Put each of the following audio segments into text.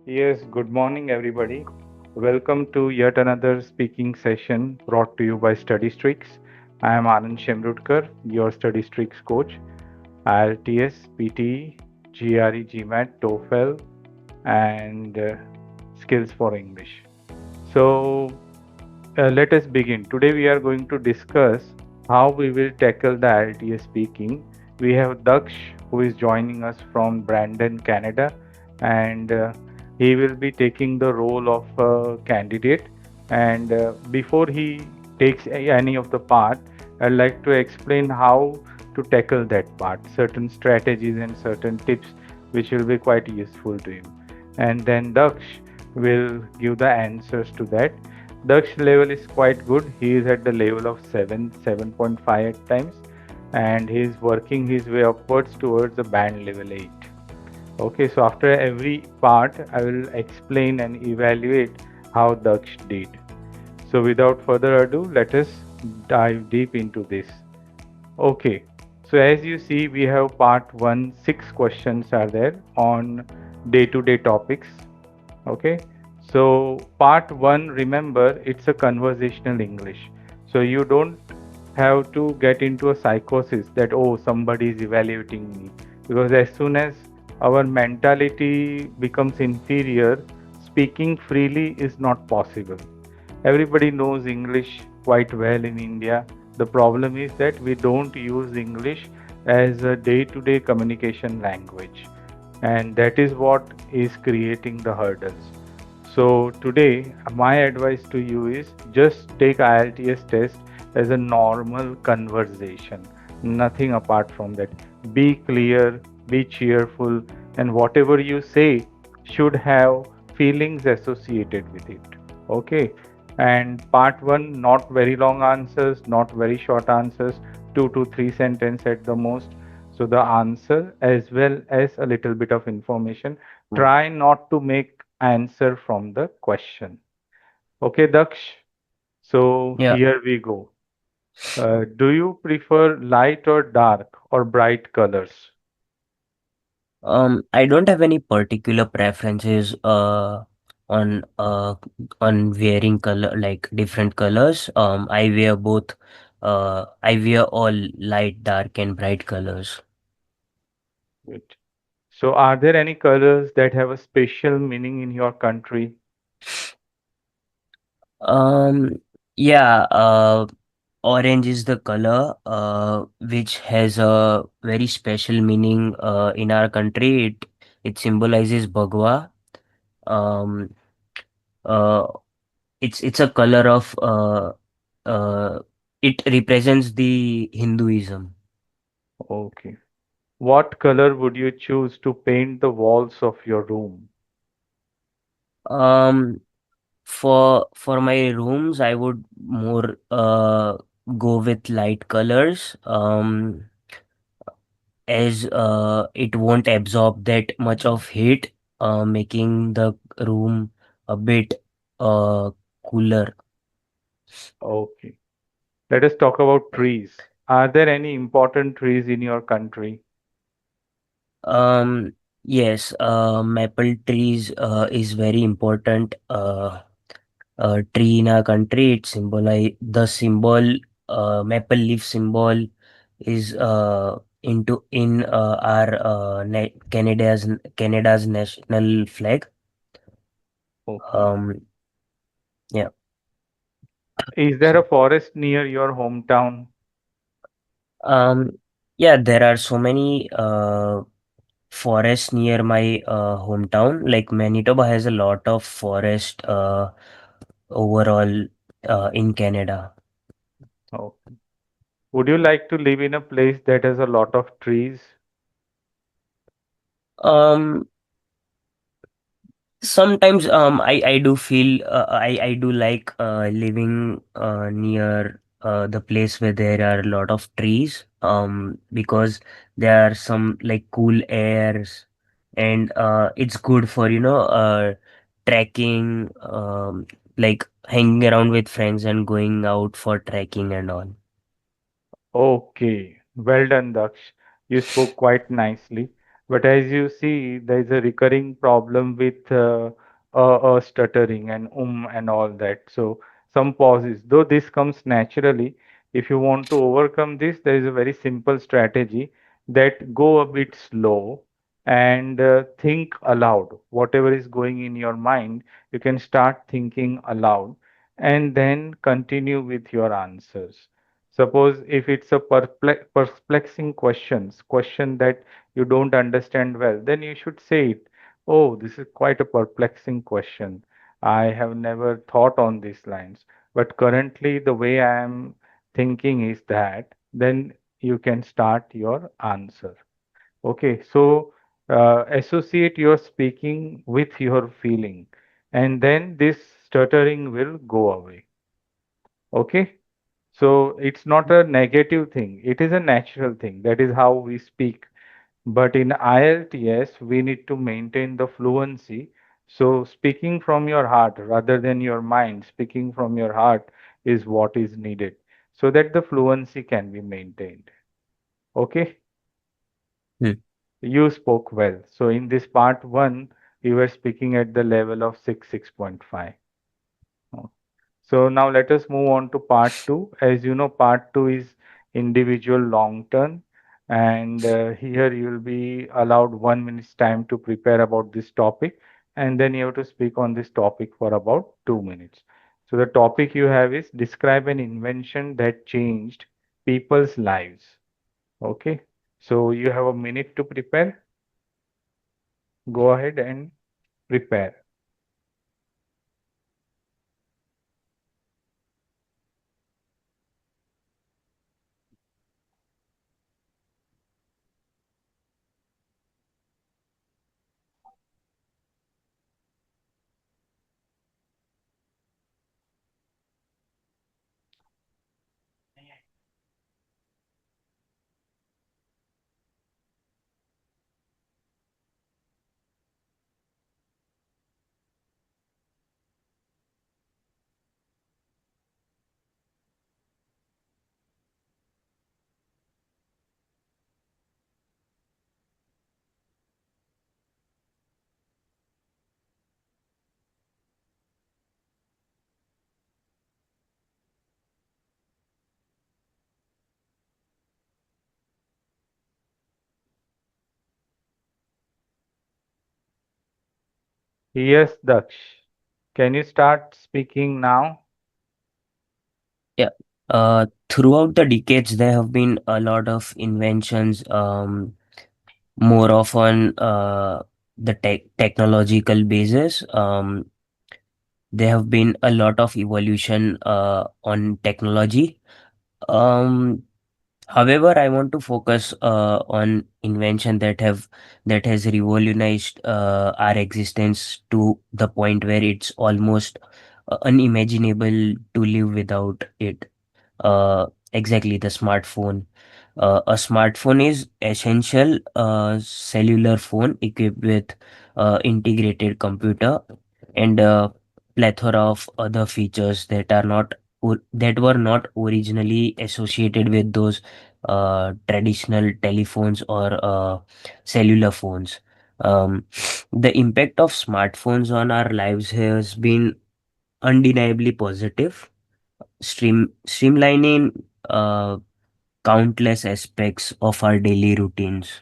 Yes, good morning, everybody. Welcome to yet another speaking session brought to you by Study Streaks. I am Anand Shemrudkar, your Study Streaks coach, IELTS, PTE, GRE, GMAT, TOEFL, and Skills for English. So, let us begin. Today, we are going to discuss how we will tackle the IELTS speaking. We have Daksh, who is joining us from Brandon, Canada, and he will be taking the role of a candidate. And before he takes any of the part, I'd like to explain how to tackle that part, certain strategies and certain tips which will be quite useful to him. And then Daksh will give the answers to that. Daksh level is quite good. He is at the level of 7, 7.5 at times, and he is working his way upwards towards the band level 8. Okay, so after every part, I will explain and evaluate how Daksh did. So without further ado, let us dive deep into this. Okay, so as you see, we have part 1, 6 questions are there on day to day topics. Okay, so part 1, remember, it's a conversational English. So you don't have to get into a psychosis that, oh, somebody is evaluating me. Because as soon as our mentality becomes inferior, speaking freely is not possible. Everybody knows English quite well in India. The problem is that we don't use English as a day to day communication language, and that is what is creating the hurdles. So, today, my advice to you is just take IELTS test as a normal conversation, nothing apart from that. Be clear, be cheerful, and whatever you say should have feelings associated with it. Okay, and part 1, not very long answers, not very short answers, 2 to 3 sentences at the most. So the answer as well as a little bit of information. Try not to make answer from the question. Okay, Daksh. So Yeah. here we go. Do you prefer light or dark or bright colors? I don't have any particular preferences on uh on wearing color like different colors. I wear all light, dark and bright colors. Good. So are there any colors that have a special meaning in your country? Um yeah, orange is the color which has a very special meaning in our country. It symbolizes Bhagwa. Um uh it's a color of uh it represents the Hinduism. Okay. What color would you choose to paint the walls of your room? Um for my rooms I would more go with light colors as it won't absorb that much of heat, making the room a bit uh cooler. Okay. Let us talk about trees. Are there any important trees in your country? Um, yes, maple trees is very important tree in our country. It symbolize the symbol maple leaf symbol is into in our Canada's national flag. Okay. Um, yeah. Is there a forest near your hometown? Um, yeah, there are so many forests near my hometown. Like Manitoba has a lot of forest overall in Canada. Okay. Would you like to live in a place that has a lot of trees? Um, Sometimes I do feel I do like living near the place where there are a lot of trees because there are some like cool airs, and it's good for trekking, like hanging around with friends and going out for trekking and all. Okay. Well done, Daksh. You spoke quite nicely. But as you see, there is a recurring problem with stuttering and and all that. So some pauses, though this comes naturally. If you want to overcome this, there is a very simple strategy that go a bit slow and think aloud. Whatever is going in your mind, you can start thinking aloud and then continue with your answers. Suppose if it's a perplexing question that you don't understand well, then you should say it. Oh, this is quite a perplexing question. I have never thought on these lines. But currently, the way I am thinking is that, then you can start your answer. Okay, so associate your speaking with your feeling, and then this stuttering will go away. Okay, so it's not a negative thing, it is a natural thing. That is how we speak. But in IELTS, we need to maintain the fluency. So speaking from your heart rather than your mind, speaking from your heart is what is needed so that the fluency can be maintained. Okay, Hmm. you spoke well. So in this part one, you were speaking at the level of 6.5. So now let us move on to part two. As you know, part two is individual long term, and here you will be allowed 1 minute's time to prepare about this topic, and then you have to speak on this topic for about 2 minutes. So the topic you have is describe an invention that changed people's lives. Okay, so you have a minute to prepare. Go ahead and prepare. Yes, Daksh. Can you start speaking now? Yeah. Throughout the decades, there have been a lot of inventions, more often the technological basis. There have been a lot of evolution on technology. Um, However, I want to focus on invention that has revolutionized our existence to the point where it's almost unimaginable to live without it. Exactly, the smartphone. A smartphone is essential cellular phone equipped with integrated computer and a plethora of other features that are not that were not originally associated with those traditional telephones or cellular phones. Um, the impact of smartphones on our lives has been undeniably positive, streamlining uh, countless aspects of our daily routines.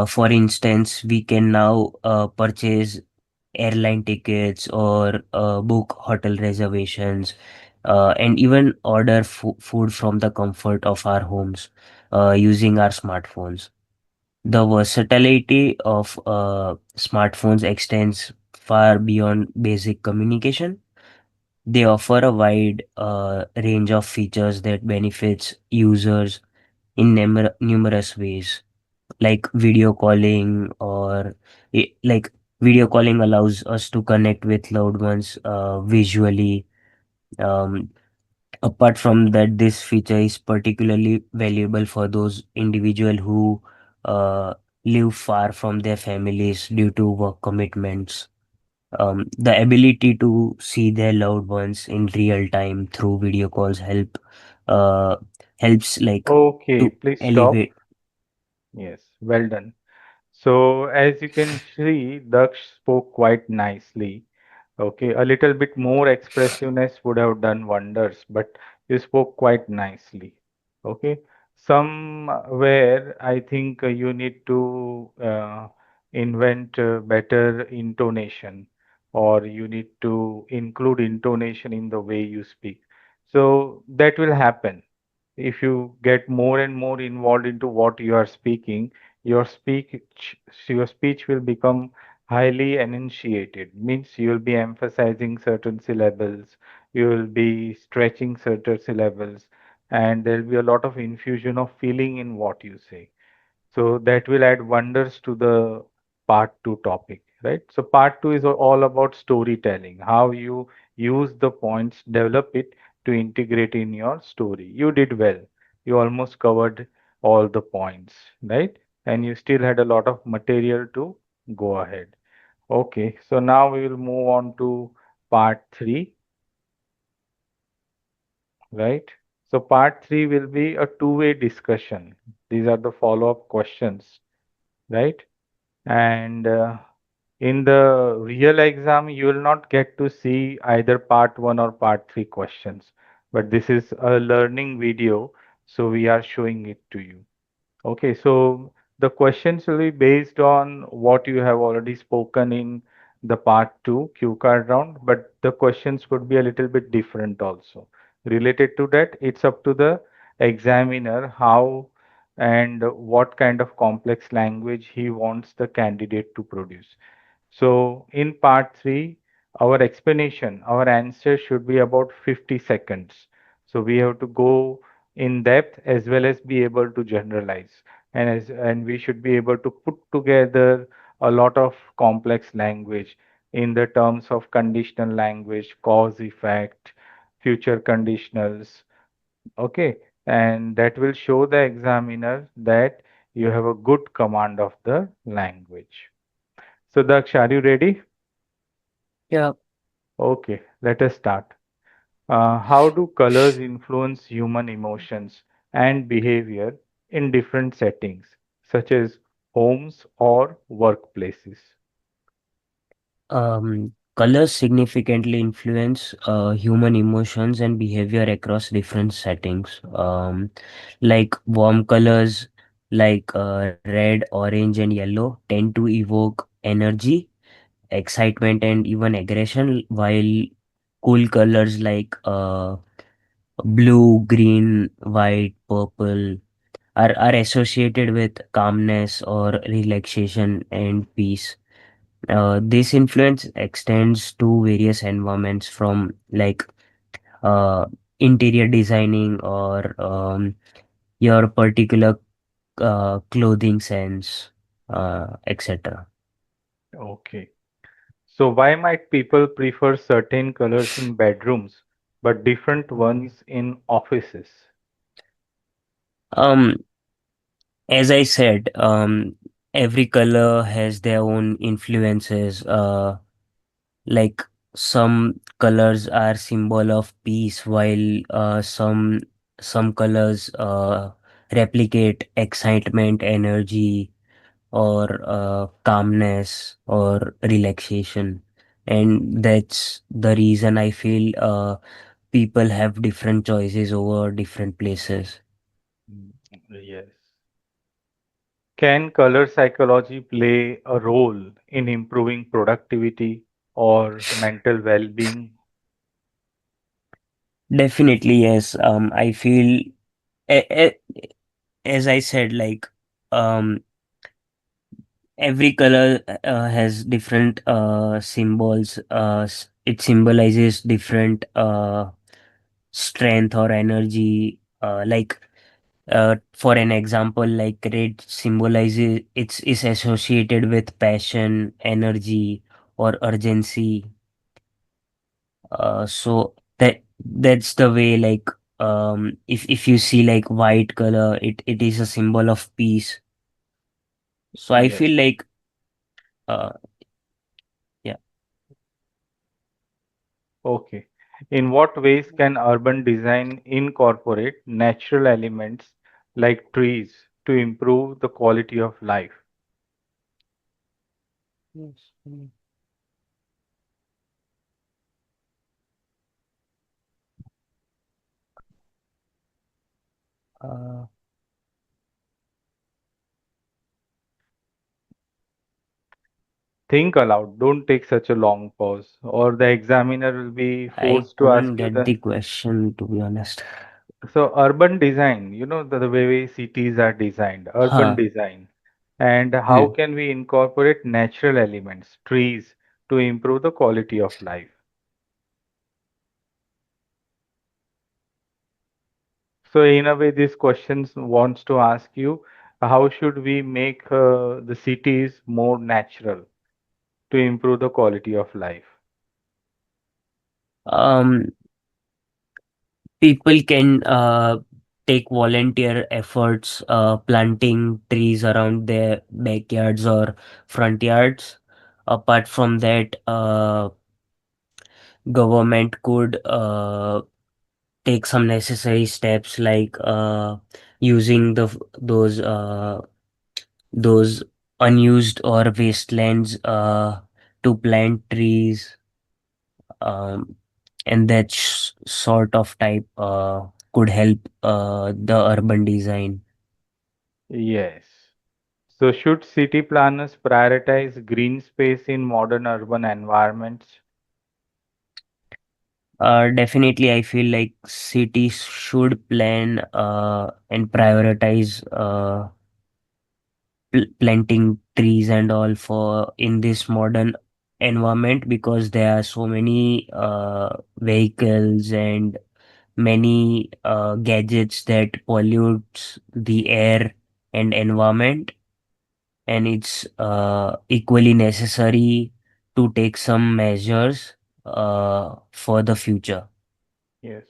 For instance, we can now purchase airline tickets or book hotel reservations and even order food from the comfort of our homes using our smartphones. The versatility of smartphones extends far beyond basic communication. They offer a wide range of features that benefits users in numerous ways, like video calling or like video calling allows us to connect with loved ones visually. Um, Apart from that, this feature is particularly valuable for those individuals who uh, live far from their families due to work commitments. The ability to see their loved ones in real time through video calls uh, helps like Okay, to please stop. elevate. Yes, well done. So as you can see, Daksh spoke quite nicely. Okay, a little bit more expressiveness would have done wonders, but you spoke quite nicely. Okay, somewhere I think you need to invent better intonation, or you need to include intonation in the way you speak. So that will happen if you get more and more involved into what you are speaking. Your speech will become highly enunciated, means you will be emphasizing certain syllables, you will be stretching certain syllables, and there will be a lot of infusion of feeling in what you say. So that will add wonders to the part two topic, right? So part two is all about storytelling, how you use the points, develop it to integrate in your story. You did well. You almost covered all the points, right? And you still had a lot of material to go ahead. Okay, so now we will move on to part three, right? So part three will be a two-way discussion. These are the follow-up questions, right? And in the real exam, you will not get to see either part one or part three questions. But this is a learning video, so we are showing it to you. Okay, so the questions will be based on what you have already spoken in the part two Q card round, but the questions could be a little bit different also. Related to that, it's up to the examiner how and what kind of complex language he wants the candidate to produce. So in part three, our explanation, our answer should be about 50 seconds. So we have to go in depth as well as be able to generalize. And we should be able to put together a lot of complex language in the terms of conditional language, cause effect, future conditionals. Okay. And that will show the examiner that you have a good command of the language. So Daksh, are you ready? Yeah. Okay, let us start. How do colors influence human emotions and behavior in different settings, such as homes or workplaces? Colors significantly influence human emotions and behavior across different settings. Like warm colors like red, orange, and yellow tend to evoke energy, excitement, and even aggression, while cool colors like blue, green, white, purple are associated with calmness or relaxation and peace. This influence extends to various environments from like uh, interior designing or your particular clothing sense, etc. Okay. So why might people prefer certain colors in bedrooms but different ones in offices? Um, as I said, every color has their own influences. Like some colors are symbol of peace, while some colors replicate excitement, energy, or calmness or relaxation. And that's the reason I feel people have different choices over different places. Mm, yes. Can color psychology play a role in improving productivity or mental well-being? Definitely, yes. I feel, a- a- as I said, like, um, every color has different symbols. It symbolizes different strength or energy. For an example, like red symbolizes it's is associated with passion, energy, or urgency. So that's the way. Like if you see like white color, it is a symbol of peace. So I Yes. feel like uh yeah. Okay. In what ways can urban design incorporate natural elements like trees to improve the quality of life? Yes. Uh, Think aloud. Don't take such a long pause, or the examiner will be I forced to ask couldn't you get the. the question, to be honest. So, urban design, the way cities are designed, urban Huh. design, and how Hmm. can we incorporate natural elements, trees, to improve the quality of life? So, in a way, this question wants to ask you, how should we make the cities more natural to improve the quality of life? Um, People can take volunteer efforts, planting trees around their backyards or front yards. Apart from that, government could take some necessary steps like using those unused or wastelands to plant trees, um, and that sort of type could help the urban design. Yes. So, should city planners prioritize green space in modern urban environments? Definitely, I feel like cities should plan and prioritize planting trees and all for in this modern environment, because there are so many vehicles and many gadgets that pollutes the air and environment, and it's equally necessary to take some measures for the future. Yes.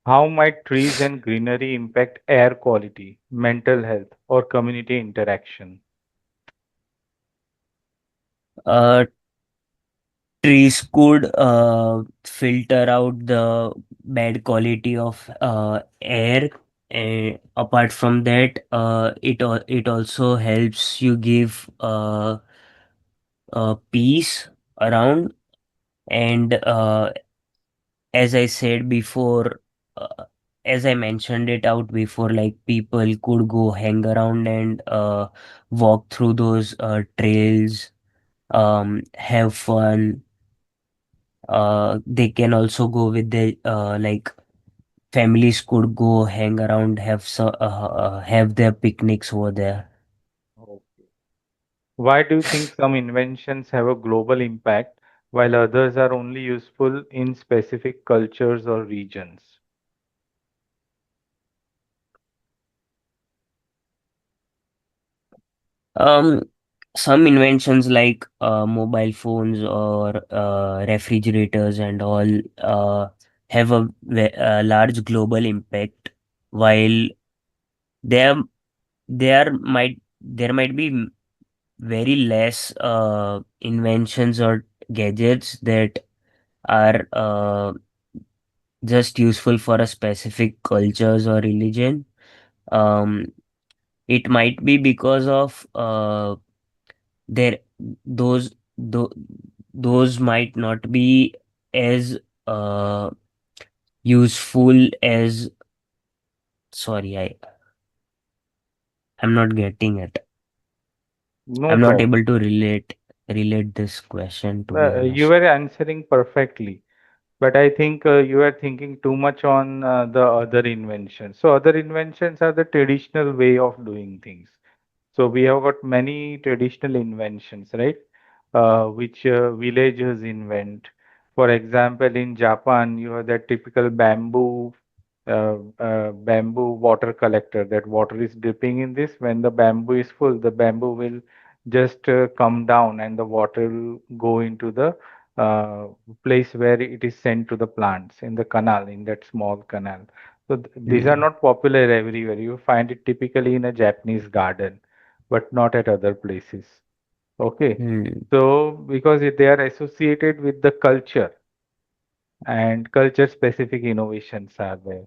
How might trees and greenery impact air quality, mental health, or community interaction? Uh, Trees could filter out the bad quality of air. And apart from that, it also helps you give peace around. And as I said before, uh, as I mentioned it out before, like people could go hang around and walk through those trails, have fun. They can also go with the like families could go hang around, have their picnics over there. Okay. Why do you think some inventions have a global impact while others are only useful in specific cultures or regions? Um, some inventions like mobile phones or refrigerators and all have a large global impact, while there there might be very less inventions or gadgets that are just useful for a specific cultures or religion. Um, it might be because of there those tho- those might not be as uh, useful as, sorry, I'm not getting it. No I'm not problem. able to relate this question, to be You honest. were answering perfectly, but I think you are thinking too much on the other inventions. So, other inventions are the traditional way of doing things. So, we have got many traditional inventions, right? Which villagers invent. For example, in Japan, you have that typical bamboo water collector. That water is dripping in this. When the bamboo is full, the bamboo will just come down and the water will go into the uh, place where it is sent to the plants in the canal, in that small canal. So these are Hmm. not popular everywhere. You find it typically in a Japanese garden, but not at other places. Okay. Hmm. So because they are associated with the culture, and culture specific innovations are there.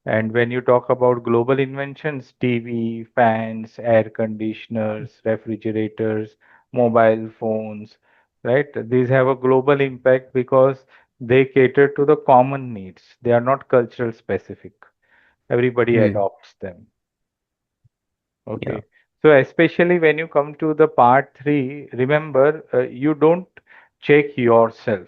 And when you talk about global inventions, TV, fans, air conditioners, refrigerators, mobile phones, right? These have a global impact because they cater to the common needs. They are not cultural specific. Everybody Hmm. adopts them. Yeah. Okay. So especially when you come to the part three, remember, you don't check yourself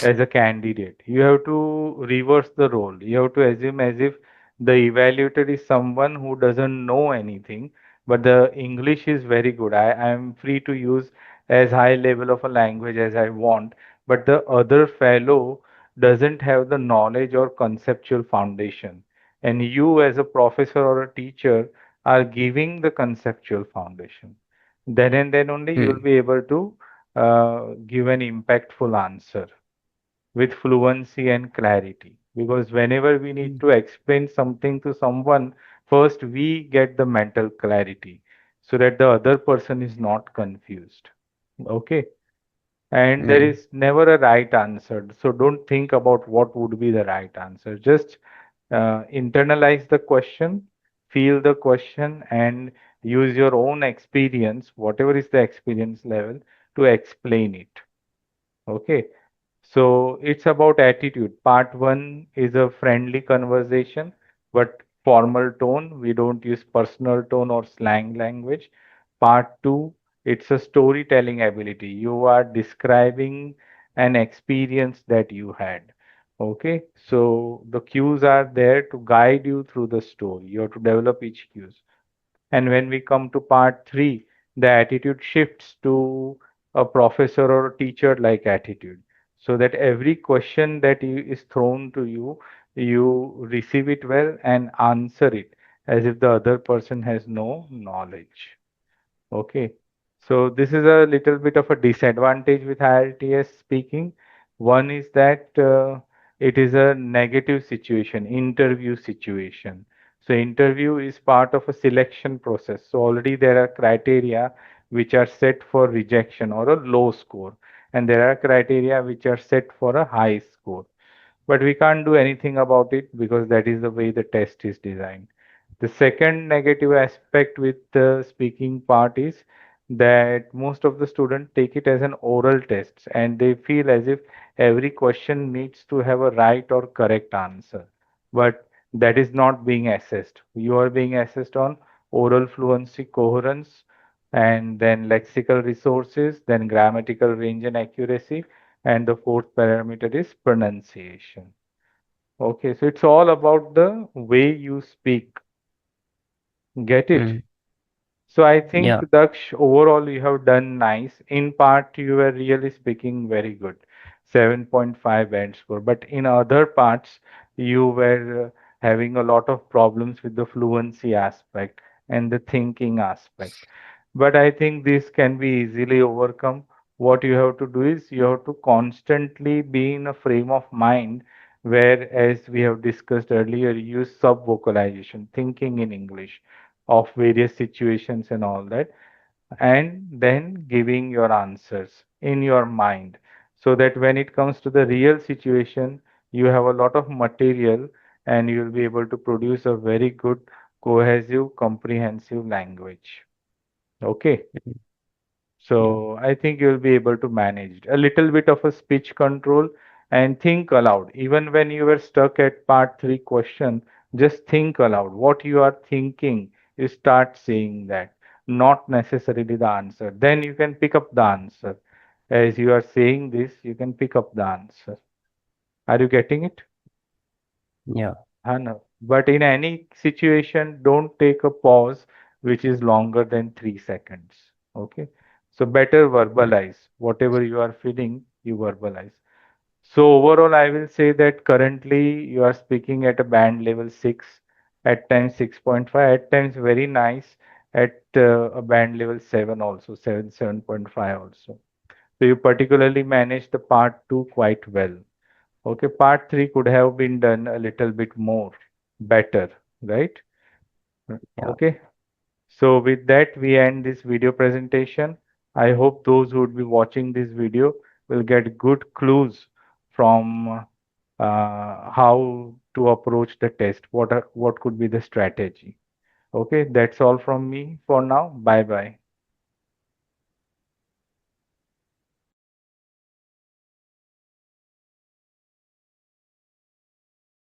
as a candidate. You have to reverse the role. You have to assume as if the evaluator is someone who doesn't know anything, but the English is very good. I am free to use as high level of a language as I want, but the other fellow doesn't have the knowledge or conceptual foundation. And you, as a professor or a teacher, are giving the conceptual foundation. Then and then only you will Hmm. be able to give an impactful answer with fluency and clarity. Because whenever we need Hmm. to explain something to someone, first we get the mental clarity so that the other person is not confused. Okay. And there Hmm. is never a right answer. So don't think about what would be the right answer. Just internalize the question, feel the question, and use your own experience, whatever is the experience level, to explain it. Okay. So it's about attitude. Part one is a friendly conversation, but formal tone. We don't use personal tone or slang language. Part two, it's a storytelling ability. You are describing an experience that you had. Okay, so the cues are there to guide you through the story. You have to develop each cues. And when we come to part three, the attitude shifts to a professor or a teacher like attitude. So that every question that is thrown to you, you receive it well and answer it as if the other person has no knowledge. Okay. So this is a little bit of a disadvantage with IELTS speaking. One is that it is a negative situation, interview situation. So interview is part of a selection process. So already there are criteria which are set for rejection or a low score, and there are criteria which are set for a high score. But we can't do anything about it because that is the way the test is designed. The second negative aspect with the speaking part is that most of the students take it as an oral test and they feel as if every question needs to have a right or correct answer. But that is not being assessed. You are being assessed on oral fluency, coherence, and then lexical resources, then grammatical range and accuracy, and the fourth parameter is pronunciation. Okay, so it's all about the way you speak. Get it? Hmm. So I think Yeah. Daksh, overall you have done nice. In part, you were really speaking very good, 7.5 band score. But in other parts, you were having a lot of problems with the fluency aspect and the thinking aspect. But I think this can be easily overcome. What you have to do is you have to constantly be in a frame of mind where, as we have discussed earlier, use sub vocalization, thinking in English of various situations and all that, and then giving your answers in your mind so that when it comes to the real situation, you have a lot of material and you will be able to produce a very good, cohesive, comprehensive language. Okay. Hmm. Yeah. So I think you'll be able to manage it. A little bit of a speech control and think aloud. Even when you were stuck at part three question, just think aloud. What you are thinking, you start saying that, not necessarily the answer. Then you can pick up the answer. As you are saying this, you can pick up the answer. Are you getting it? Yeah. No. But in any situation, don't take a pause which is longer than 3 seconds. Okay. So better verbalize whatever you are feeling, you verbalize. So overall, I will say that currently you are speaking at a band level 6, at times 6.5, at times very nice, at a band level 7 also, 7, 7.5 also. So you particularly managed the part 2 quite well. Okay, part 3 could have been done a little bit more better, right? Yeah. Okay, so with that, we end this video presentation. I hope those who would be watching this video will get good clues from how to approach the test. What could be the strategy? Okay, that's all from me for now. Bye bye.